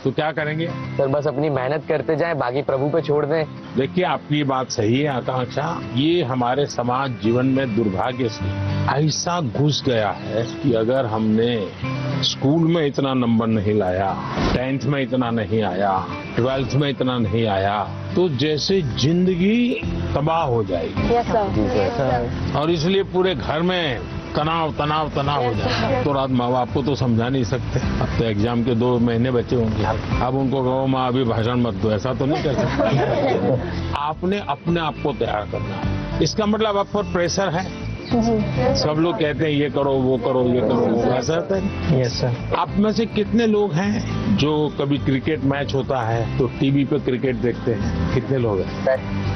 तो क्या करेंगे? सर बस अपनी मेहनत करते जाएं, बाकी प्रभु पे छोड़ दें। देखिए, आपकी बात सही है आकांक्षा। ये हमारे समाज जीवन में दुर्भाग्य से ऐसा घुस गया है कि अगर हमने स्कूल में इतना नंबर नहीं लाया, 10th में इतना नहीं आया, 12th में इतना नहीं आया, तो जैसे जिंदगी तबाह हो जाएगी। Yes sir. और इसलिए पूरे घर में तनाव तनाव तनाव हो जाता है। तो रात माँ बाप को तो समझा नहीं सकते। अब तो एग्जाम के 2 महीने बचे होंगे, अब उनको कहो माँ अभी भाषण मत दो, ऐसा तो नहीं कर सकते। आपने अपने आप को तैयार करना है। इसका मतलब आप पर प्रेशर है। सब लोग कहते हैं ये करो वो करो ये करो वो, ऐसा होता है। Yes sir. आप में से कितने लोग हैं जो कभी क्रिकेट मैच होता है तो टीवी पे क्रिकेट देखते हैं? कितने लोग हैं?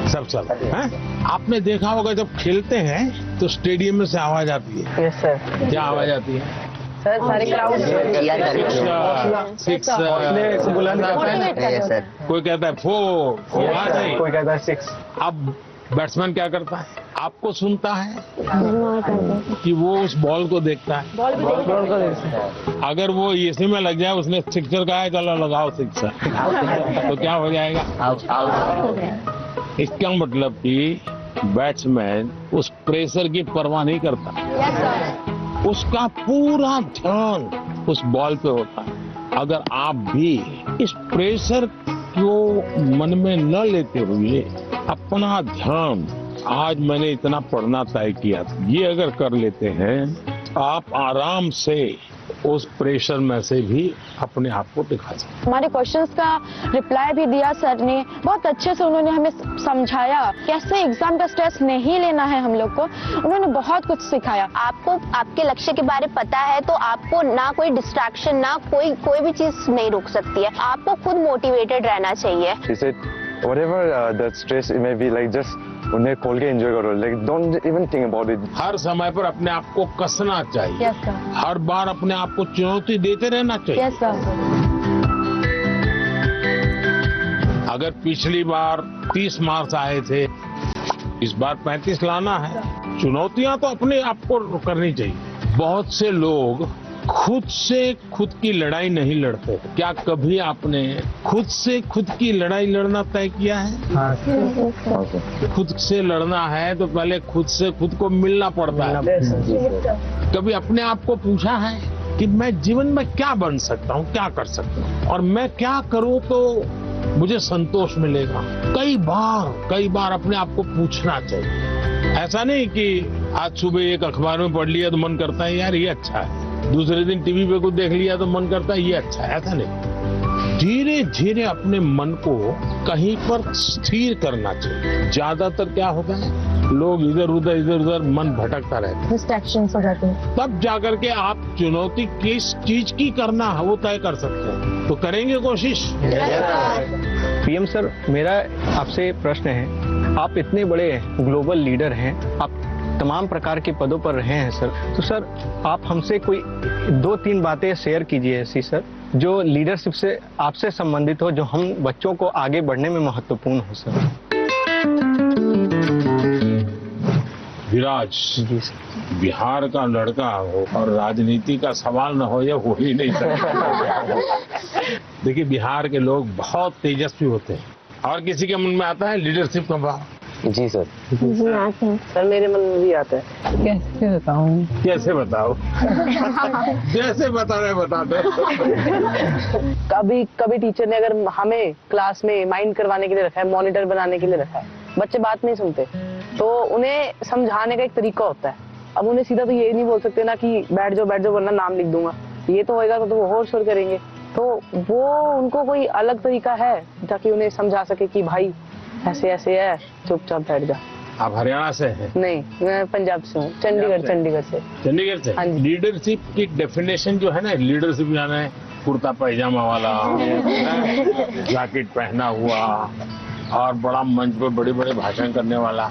सब हैं? आपने देखा होगा जब खेलते हैं तो स्टेडियम में से आवाज आती है। Yes sir. क्या आवाज आती है? सर सारे क्राउड सिक्स, कोई कहता है 4, कोई कहता है 6। अब बैट्समैन क्या करता है? आपको सुनता है कि वो उस बॉल को देखता है? बॉल को देखते। अगर वो इसी में लग जाए, उसने सिक्सर कहा है चलो लगाओ सिक्सर, तो क्या हो जाएगा? इसका मतलब कि बैट्समैन उस प्रेशर की परवाह नहीं करता। उसका पूरा ध्यान उस बॉल पे होता है। अगर आप भी इस प्रेशर को मन में न लेते हुए अपना ध्यान, आज मैंने इतना पढ़ना तय किया था, ये अगर कर लेते हैं, आप आराम से उस प्रेशर में से भी अपने आप को दिखा सकते। हमारे क्वेश्चंस का रिप्लाई भी दिया सर ने, बहुत अच्छे से उन्होंने हमें समझाया कैसे एग्जाम का स्ट्रेस नहीं लेना है हम लोग को। उन्होंने बहुत कुछ सिखाया। आपको आपके लक्ष्य के बारे में पता है तो आपको ना कोई डिस्ट्रैक्शन, ना कोई भी चीज नहीं रोक सकती है। आपको खुद मोटिवेटेड रहना चाहिए। She said, whatever the stress it may be, like just उन्हें खोल के एंजॉय करो, like don't even think about it. हर समय पर अपने आप को कसना चाहिए। Yes sir. हर बार अपने आप को चुनौती देते रहना चाहिए। Yes sir. अगर पिछली बार 30 मार्क्स आए थे, इस बार 35 लाना है। चुनौतियां तो अपने आप को करनी चाहिए। बहुत से लोग खुद से खुद की लड़ाई नहीं लड़ते। क्या कभी आपने खुद से खुद की लड़ाई लड़ना तय किया है? खुद से लड़ना है तो पहले खुद से खुद को मिलना पड़ता है। कभी अपने आप को पूछा है कि मैं जीवन में क्या बन सकता हूँ, क्या कर सकता हूँ, और मैं क्या करूँ तो मुझे संतोष मिलेगा? कई बार अपने आप को पूछना चाहिए। ऐसा नहीं कि आज सुबह एक अखबार में पढ़ लिया तो मन करता है यार ये अच्छा है, दूसरे दिन टीवी पे कुछ देख लिया तो मन करता है ये अच्छा है। ऐसा नहीं, धीरे धीरे अपने मन को कहीं पर स्थिर करना चाहिए। ज्यादातर क्या होता है, लोग इधर उधर मन भटकता रहता है, डिस्ट्रैक्शंस हो जाते हैं। तब जाकर के आप चुनौती किस चीज की करना है वो तय कर सकते हैं। तो करेंगे कोशिश। पीएम सर, मेरा आपसे प्रश्न है, आप इतने बड़े ग्लोबल लीडर हैं, आप तमाम प्रकार के पदों पर रहे हैं सर, तो सर आप हमसे कोई 2-3 बातें शेयर कीजिए ऐसी सर, जो लीडरशिप से आपसे संबंधित हो, जो हम बच्चों को आगे बढ़ने में महत्वपूर्ण हो सर। विराज जी सर। बिहार का लड़का हो और राजनीति का सवाल न हो, ये हो ही नहीं सकता। देखिए, बिहार के लोग बहुत तेजस्वी होते हैं। और किसी के मन में आता है लीडरशिप का भाव? जी सर। जी आते हैं सर, मेरे मन में भी आता है। कैसे बताऊं? कैसे बताओ? कैसे बता रहे, बता दो। कभी टीचर ने अगर हमें क्लास में माइंड करवाने के लिए रखा है, मॉनिटर बनाने के लिए रखा है, बच्चे बात नहीं सुनते, तो उन्हें समझाने का एक तरीका होता है। अब उन्हें सीधा तो ये नहीं बोल सकते ना कि बैठ जाओ वरना नाम लिख दूंगा, ये तो होएगा तो वो होर शोर करेंगे। तो वो उनको कोई अलग तरीका है ताकि उन्हें समझा सके कि भाई ऐसे ऐसे है, चुपचाप बैठ जा। आप हरियाणा से हैं? नहीं, मैं पंजाब से हूँ, चंडीगढ़ से। चंडीगढ़ से? हाँ जी। लीडरशिप की डेफिनेशन जो है ना, लीडरशिप यानी कुर्ता पैजामा वाला, जैकेट पहना हुआ और बड़ा मंच पे बड़े बड़े भाषण करने वाला,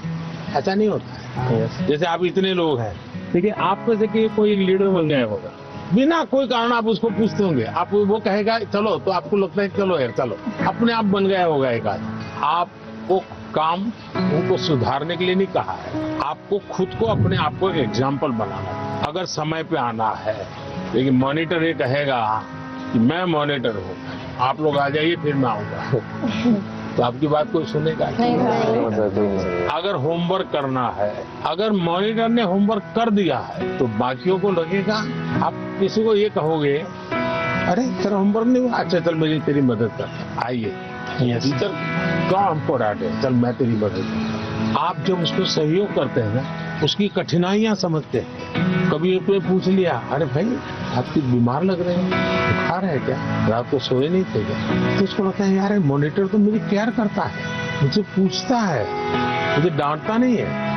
ऐसा नहीं होता है। जैसे आप इतने लोग हैं, देखिए आप में से कोई लीडर बन गया होगा, बिना कोई कारण आप उसको पूछते होंगे, आप वो कहेगा चलो, तो आपको लगता है चलो यार चलो, अपने आप बन गया होगा एक आदमी। आपको काम उनको सुधारने के लिए नहीं कहा है, आपको खुद को अपने आप को एक एग्जाम्पल बनाना है। अगर समय पे आना है, लेकिन मॉनिटर ये कहेगा कि मैं मॉनिटर हूँ, आप लोग आ जाइए फिर मैं आऊंगा। तो आपकी बात कोई सुनेगा नहीं, नो सर, कोई नहीं। अगर होमवर्क करना है, अगर मॉनिटर ने होमवर्क कर दिया है तो बाकियों को लगेगा, आप किसी को ये कहोगे अरे तेरा होमवर्क नहीं हुआ, अच्छा चल मेरी तेरी मदद कर, आइए टीचर कौन हमको डांटे, चल मैं तेरी मदद कर। आप जब उसको सहयोग करते हैं ना, उसकी कठिनाइयां समझते हैं। कभी एक पूछ लिया, अरे भाई आपकी बीमार लग रहे हैं, बुखार है क्या, रात को सोए नहीं थे क्या, तो उसको लगता है यार मॉनिटर तो मेरी केयर करता है, मुझे पूछता है, मुझे डांटता नहीं है।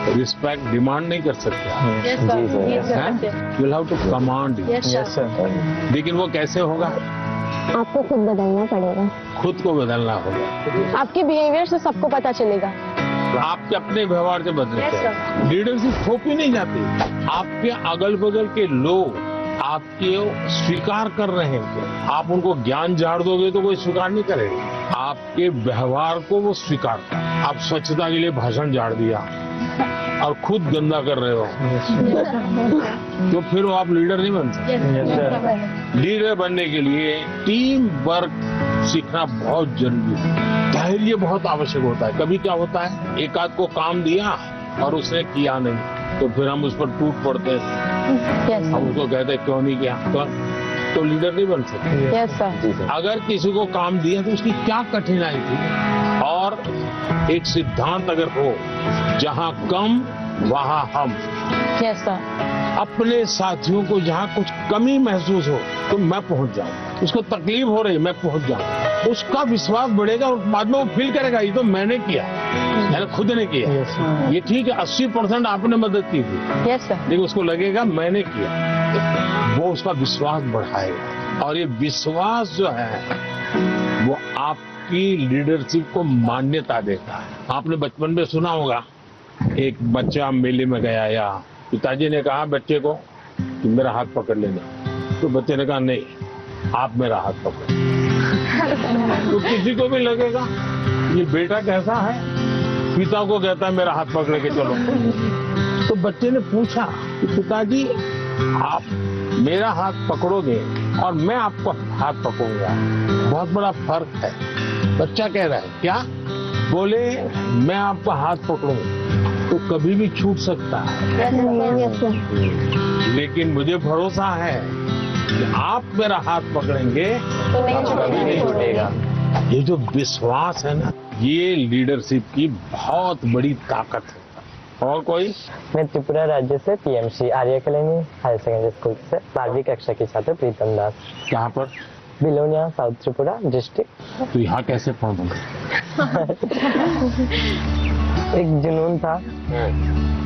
रिस्पेक्ट डिमांड नहीं कर सकते आप, जी sir. You have to command. Yes sir. लेकिन वो कैसे होगा? आपको खुद बदलना पड़ेगा। खुद को बदलना होगा। आपके बिहेवियर से सबको पता चलेगा। आपके अपने व्यवहार से बदलते हैं। लीडरशिप थोपी नहीं जाती। आपके अगल बगल के लोग आपके स्वीकार कर रहे हैं। आप उनको ज्ञान झाड़ दोगे तो कोई स्वीकार नहीं करेगा। आपके व्यवहार को वो स्वीकार कर। आप स्वच्छता के लिए भाषण झाड़ दिया और खुद गंदा कर रहे हो तो फिर वो आप लीडर नहीं बन सकते। लीडर बनने के लिए टीम वर्क सीखना बहुत जरूरी है। धैर्य बहुत आवश्यक होता है। कभी क्या होता है, एक आध को काम दिया और उसने किया नहीं तो फिर हम उस पर टूट पड़ते हैं। हम उसको कहते हैं क्यों नहीं किया, तो लीडर नहीं बन सकते। Yes sir. अगर किसी को काम दिया तो उसकी क्या कठिनाई थी, और एक सिद्धांत अगर हो जहां कम वहां हम, यस सर। अपने साथियों को जहां कुछ कमी महसूस हो तो मैं पहुंच जाऊं, उसको तकलीफ हो रही मैं पहुंच जाऊं, उसका विश्वास बढ़ेगा और बाद में वो फील करेगा ये तो मैंने किया, मैंने खुद ने किया। ये ठीक है 80% आपने मदद की थी, यस सर। लेकिन उसको लगेगा मैंने किया, वो उसका विश्वास बढ़ाएगा। और ये विश्वास जो है वो आपकी लीडरशिप को मान्यता देता है। आपने बचपन में सुना होगा, एक बच्चा मेले में गया या पिताजी ने कहा बच्चे को कि मेरा हाथ पकड़ लेना, तो बच्चे ने कहा नहीं आप मेरा हाथ पकड़। तो किसी को भी लगेगा ये बेटा कैसा है, पिता को कहता है मेरा हाथ पकड़ के चलो। तो बच्चे ने पूछा कि पिताजी आप मेरा हाथ पकड़ोगे और मैं आपको हाथ पकड़ूंगा, बहुत बड़ा फर्क है। बच्चा कह रहा है क्या, बोले मैं आपका हाथ पकड़ूंगा तो कभी भी छूट सकता है, लेकिन मुझे भरोसा है कि आप मेरा हाथ पकड़ेंगे तो कभी नहीं छूटेगा। ये जो विश्वास है ना, ये लीडरशिप की बहुत बड़ी ताकत है। और कोई? मैं त्रिपुरा राज्य से पीएमसी आर्य अकेडमी हायर सेकेंडरी स्कूल से 12वीं कक्षा की छात्र प्रीतम दास। कहाँ पर? Belonia south Tripura district. तो यहाँ कैसे पहुँचा? एक जुनून था,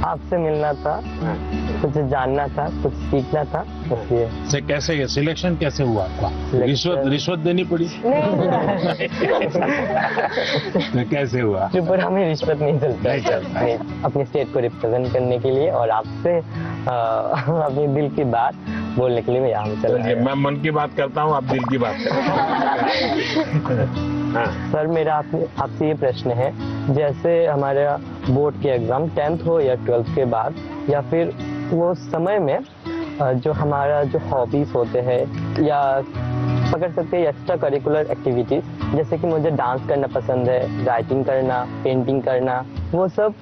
आपसे मिलना था, कुछ जानना था, कुछ सीखना था, इसलिए। से कैसे सिलेक्शन कैसे हुआ आपका? रिश्वत देनी पड़ी? तो कैसे हुआ? त्रिपुरा में रिश्वत नहीं चलता। नहीं चलता। नहीं, अपने स्टेट को रिप्रेजेंट करने के लिए और आपसे अपनी दिल की बात बोलने के लिए मैं यहाँ चला आया। मैं मन की बात करता हूँ, आप दिल की बात करते। सर मेरा आपसे ये प्रश्न है, जैसे हमारे बोर्ड के एग्जाम 10th हो या 12th के बाद, या फिर वो समय में जो हमारा जो हॉबीज होते हैं या पकड़ सकते हैं एक्स्ट्रा करिकुलर एक्टिविटीज, जैसे कि मुझे डांस करना पसंद है, राइटिंग करना, पेंटिंग करना, वो सब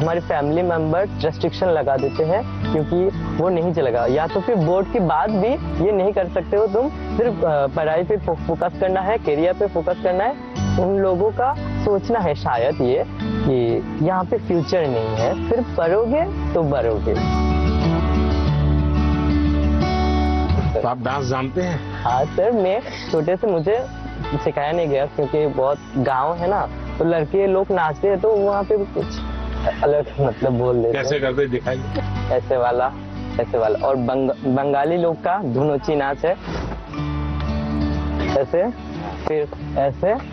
हमारे फैमिली मेंबर रेस्ट्रिक्शन लगा देते हैं क्योंकि वो नहीं चलेगा, या तो फिर बोर्ड के बाद भी ये नहीं कर सकते हो तुम, सिर्फ पढ़ाई पे फोकस करना है, करियर पे फोकस करना है। उन लोगों का सोचना है शायद ये कि यहाँ पे फ्यूचर नहीं है, सिर्फ पढ़ोगे तो बढ़ोगे। तो आप डांस जानते हैं? हाँ सर, मैं छोटे से मुझे सिखाया नहीं गया क्योंकि बहुत गांव है ना, तो लड़के लोग नाचते हैं तो वहाँ पे कुछ अलग मतलब बोल देते हैं। कैसे करते दिखाइए? ऐसे वाला और बंगाली लोग का धुनोची नाच है, ऐसे, फिर ऐसे